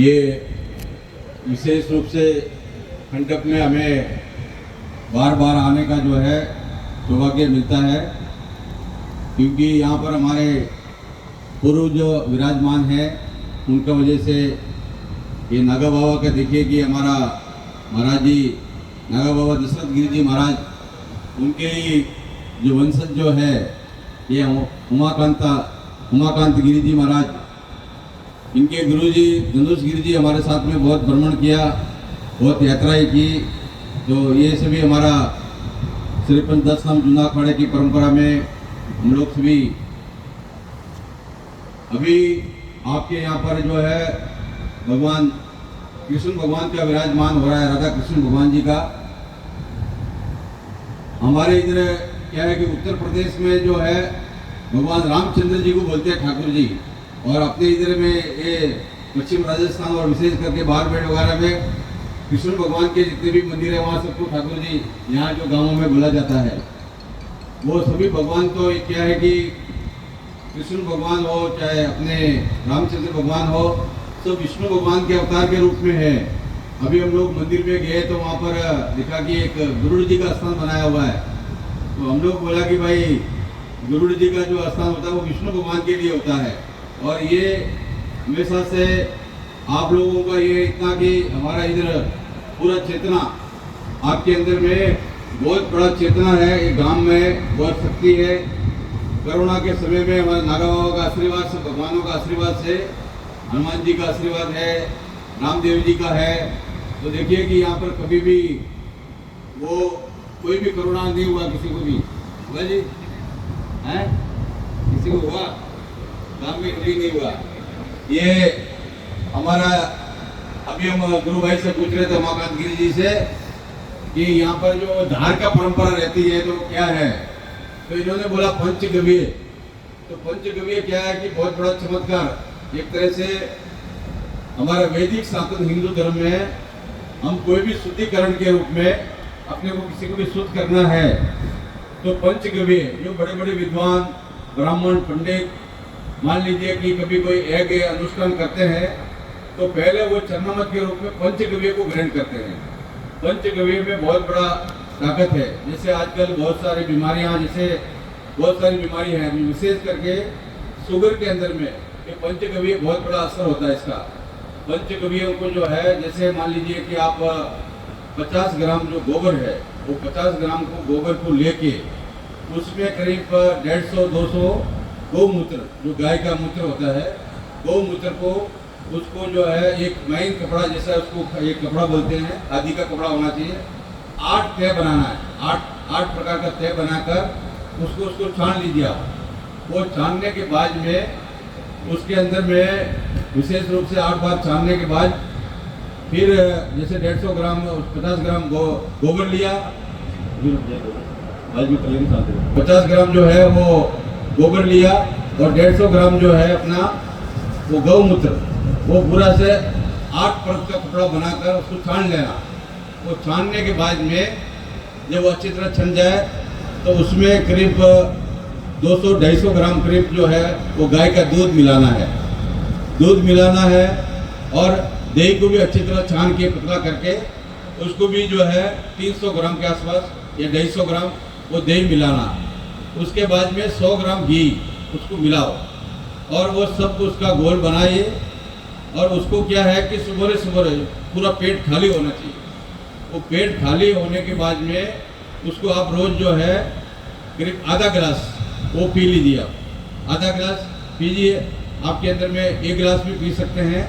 ये विशेष रूप से खंडक में हमें बार बार आने का जो है सौभाग्य मिलता है, क्योंकि यहाँ पर हमारे पूर्व जो विराजमान है उनका वजह से ये नागा बाबा का देखिए कि हमारा महाराज जी नागा बाबा दशरथ गिरी जी महाराज, उनके ही जो वंशज जो है ये उमाकांत गिरी जी महाराज, इनके गुरुजी धनुष गिरी जी हमारे साथ में बहुत भ्रमण किया, बहुत यात्राएं की। तो ये सभी हमारा श्री पंच नाम जूना अखाड़े की परंपरा में हम लोग सभी अभी आपके यहाँ पर जो है भगवान कृष्ण भगवान का विराजमान हो रहा है, राधा कृष्ण भगवान जी का। हमारे इधर क्या है कि उत्तर प्रदेश में जो है भगवान रामचंद्र जी को बोलते हैं ठाकुर जी, और अपने इधर में ये पश्चिम राजस्थान और विशेष करके बारपेट वगैरह में कृष्ण भगवान के जितने भी मंदिर है वहाँ सबको ठाकुर जी यहाँ जो गांवों में बोला जाता है। वो सभी भगवान तो क्या है कि कृष्ण भगवान हो चाहे अपने रामचंद्र भगवान हो, तो विष्णु भगवान के अवतार के रूप में है। अभी हम लोग मंदिर में गए तो वहाँ पर देखा कि एक गरुड़ जी का स्थान बनाया हुआ है। तो हम लोग बोला कि भाई गरुड़ जी का जो स्थान होता है वो विष्णु भगवान के लिए होता है। और ये हमेशा से आप लोगों का ये इतना कि हमारा इधर पूरा चेतना आपके अंदर में बहुत बड़ा चेतना है, एक गांव में बहुत शक्ति है। कोरोना के समय में हमारे नागा बाबा का आशीर्वाद से, भगवानों का आशीर्वाद से, हनुमान जी का आशीर्वाद है, रामदेव जी का है। तो देखिए कि यहाँ पर कभी भी वो कोई भी कोरोना नहीं हुआ, किसी को भी हुआ जी है, किसी को हुआ, गांव में कभी नहीं हुआ। ये हमारा अभी हम गुरु भाई से पूछ रहे थे उमाकांत गिरी जी से कि यहाँ पर जो धार का परंपरा रहती है तो क्या है, तो इन्होंने बोला पंचगव्य। तो पंचगव्य क्या है कि बहुत बड़ा चमत्कार। एक तरह से हमारा वैदिक सनातन हिंदू धर्म में हम कोई भी शुद्धिकरण के रूप में अपने को किसी को भी शुद्ध करना है तो पंचगव्य, जो बड़े बड़े विद्वान ब्राह्मण पंडित मान लीजिए कि कभी कोई यज्ञ अनुष्ठान करते हैं तो पहले वो चरणामत के रूप में पंचगव्य को ग्रहण करते हैं। पंचगव्य में बहुत बड़ा ताकत है। जैसे आजकल बहुत सारी बीमारियां, जैसे बहुत सारी बीमारी है, विशेष करके शुगर के अंदर में ये पंचगव्य बहुत बड़ा असर होता है इसका। पंचगव्यों को जो है, जैसे मान लीजिए कि आप 50 ग्राम जो गोबर है वो 50 ग्राम को गोबर को लेके उसमें करीब 150-200 गौमूत्र, जो गाय का मूत्र होता है, गौमूत्र को उसको जो है एक महीन कपड़ा जैसा, उसको एक कपड़ा बोलते हैं, आदि का कपड़ा होना चाहिए। 8 तय बनाना है, 8 प्रकार का तय बनाकर उसको छान लीजिए आप। वो छानने के बाद में उसके अंदर में विशेष रूप से 8 बार छानने के बाद फिर जैसे 150 ग्राम 50 ग्राम गोबर लिया, 50 ग्राम जो है वो गोबर लिया और 150 ग्राम जो है अपना वो गौमूत्र, वो पूरा से 8 परत का कपड़ा बनाकर उसको छान लेना। वो छानने के बाद में जब वो अच्छी तरह छन जाए तो उसमें करीब 200-250 ग्राम करीब जो है वो गाय का दूध मिलाना है। दूध मिलाना है और दही को भी अच्छी तरह छान के पतला करके उसको भी जो है 300 ग्राम के आसपास या 250 ग्राम वो दही मिलाना। उसके बाद में 100 ग्राम घी उसको मिलाओ और वो सब उसका घोल बनाइए। और उसको क्या है कि सुबह सुबह पूरा पेट खाली होना चाहिए। वो पेट खाली होने के बाद में उसको आप रोज जो है करीब आधा गिलास वो पी लीजिए। आप आधा गिलास पीजिए, आपके अंदर में 1 गिलास भी पी सकते हैं,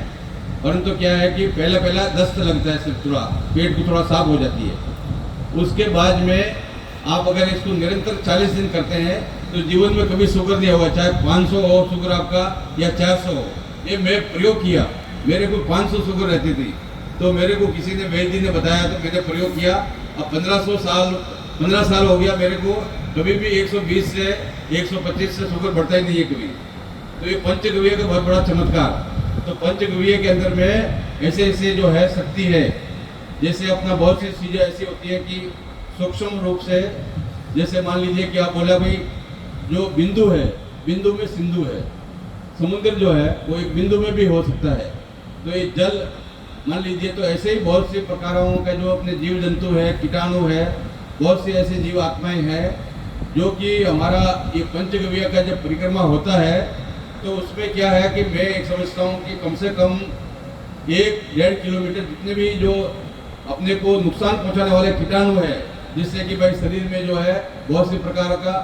परंतु क्या है कि पहला दस्त लगता है, सिर्फ थोड़ा पेट को थोड़ा साफ हो जाती है। उसके बाद में आप अगर इसको निरंतर 40 दिन करते हैं तो जीवन में कभी शुगर नहीं होगा, चाहे 500 हो शुगर आपका या 400 हो। ये मैं प्रयोग किया, मेरे को 500 शुगर रहती थी, तो मेरे को किसी ने वैद्य ने बताया तो मैंने प्रयोग किया। अब 15 साल हो गया मेरे को, कभी भी 120 से 125 से शुगर बढ़ता ही नहीं है कभी। तो ये पंचगव्य का बहुत बड़ा चमत्कार। तो पंचगव्य के अंदर में ऐसे ऐसे जो है शक्ति है। जैसे अपना बहुत सी चीज़ें ऐसी होती है कि सूक्ष्म रूप से, जैसे मान लीजिए कि आप बोला भाई जो बिंदु है, बिंदु में सिंधु है, समुद्र जो है वो एक बिंदु में भी हो सकता है। तो ये जल मान लीजिए, तो ऐसे ही बहुत से प्रकारों के जो अपने जीव जंतु है, कीटाणु है, बहुत से ऐसे जीव आत्माएं हैं जो कि हमारा ये पंचगव्य का जब परिक्रमा होता है तो उसमें क्या है कि मैं एक समझता हूँ कि कम से कम 1-1.5 किलोमीटर जितने भी जो अपने को नुकसान पहुंचाने वाले कीटाणु है, जिससे कि भाई शरीर में जो है बहुत से प्रकार का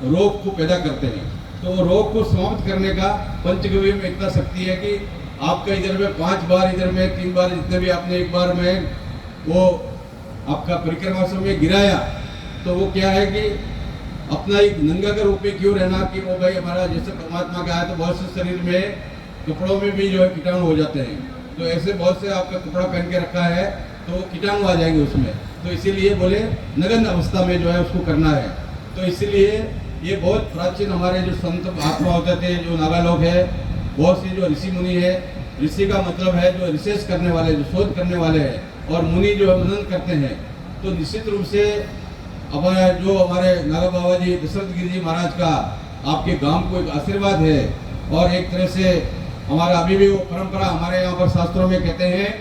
रोग को पैदा करते हैं, तो रोग को समाप्त करने का पंचगव्य में इतना शक्ति है कि आपका इधर में 5 बार, इधर में 3 बार, जितने भी आपने एक बार में वो आपका परिक्रमा समय गिराया, तो वो क्या है कि अपना एक नंगा के रूप में क्यों रहना कि वो भाई हमारा जैसे परमात्मा का है, तो बहुत से शरीर में कपड़ों में भी जो है कीटाणु हो जाते हैं, तो ऐसे बहुत से आपका कपड़ा पहन के रखा है तो वो कीटाणु आ जाएंगे उसमें, तो इसीलिए बोले नग्न अवस्था में जो है उसको करना है। तो इसीलिए ये बहुत प्राचीन हमारे जो संत महात्मा होते थे, जो नागा लोग है, बहुत सी जो ऋषि मुनि है, ऋषि का मतलब है जो रिसर्च करने वाले, जो शोध करने वाले हैं, और मुनि जो है मनन करते हैं, तो निश्चित रूप से हमारा जो हमारे नागा बाबा जी दशरथ गिरी जी महाराज का आपके गांव को एक आशीर्वाद है, और एक तरह से हमारा अभी भी वो परंपरा हमारे यहाँ पर शास्त्रों में कहते हैं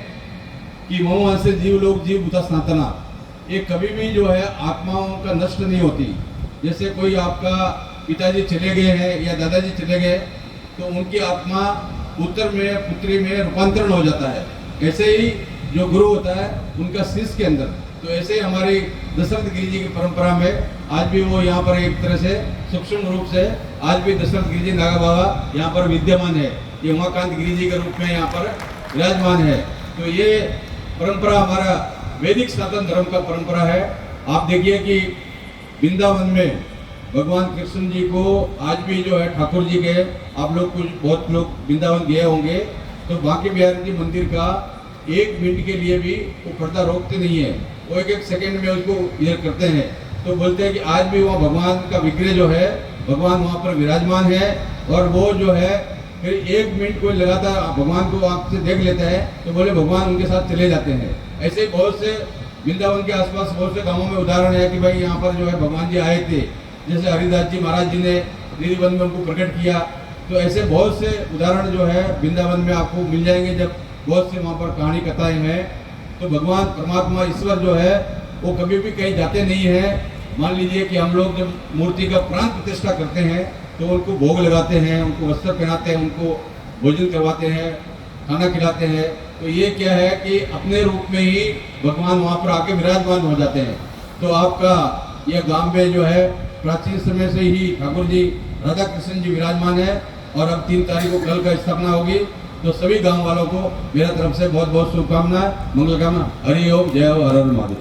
कि मोहन से जीव लोग जीव बुता सनातना, ये कभी भी जो है आत्माओं का नष्ट नहीं होती। जैसे कोई आपका पिताजी चले गए हैं या दादाजी चले गए, तो उनकी आत्मा पुत्र में, पुत्री में रूपांतरण हो जाता है। ऐसे ही जो गुरु होता है उनका शिष्य के अंदर, तो ऐसे ही हमारी दशरथ गिरी जी की परंपरा में आज भी वो यहाँ पर एक तरह से सूक्ष्म रूप से आज भी दशरथ गिरी जी नागा बाबा यहाँ पर विद्यमान है, ये उमाकांत गिरी जी के रूप में यहाँ पर विराजमान है। तो ये परंपरा हमारा वैदिक सनातन धर्म का परंपरा है। आप देखिए कि वृंदावन में भगवान कृष्ण जी को आज भी जो है ठाकुर जी के, आप लोग कुछ बहुत लोग वृंदावन गए होंगे, तो बांके बिहारी जी मंदिर का 1 मिनट के लिए भी वो पर्दा रोकते नहीं है, वो एक सेकंड में उसको इधर करते हैं। तो बोलते हैं कि आज भी वहाँ भगवान का विग्रह जो है, भगवान वहाँ पर विराजमान है, और वो जो है फिर 1 मिनट को लगातार भगवान को आपसे देख लेते हैं, तो बोले भगवान उनके साथ चले जाते हैं। ऐसे बहुत से वृंदावन के आसपास बहुत से गाँवों में उदाहरण है कि भाई यहाँ पर जो है भगवान जी आए थे, जैसे हरिदास जी महाराज जी ने नीलबंध में उनको प्रकट किया, तो ऐसे बहुत से उदाहरण जो है वृंदावन में आपको मिल जाएंगे। जब बहुत से वहाँ पर कहानी कथाएं हैं, तो भगवान परमात्मा ईश्वर जो है वो कभी भी कहीं जाते नहीं है। मान लीजिए कि हम लोग जब मूर्ति का प्राण प्रतिष्ठा करते हैं तो उनको भोग लगाते हैं, उनको वस्त्र पहनाते हैं, उनको भोजन करवाते हैं, खाना खिलाते हैं, तो ये क्या है कि अपने रूप में ही भगवान वहाँ पर आके विराजमान हो जाते हैं। तो आपका यह गांव में जो है प्राचीन समय से ही ठाकुर जी राधा कृष्ण जी विराजमान है, और अब 3 तारीख को कल का स्थापना होगी। तो सभी गांव वालों को मेरा तरफ से बहुत बहुत शुभकामनाएं, मंगल कामना। हरि ओम, जय हो, हर हर महादेव।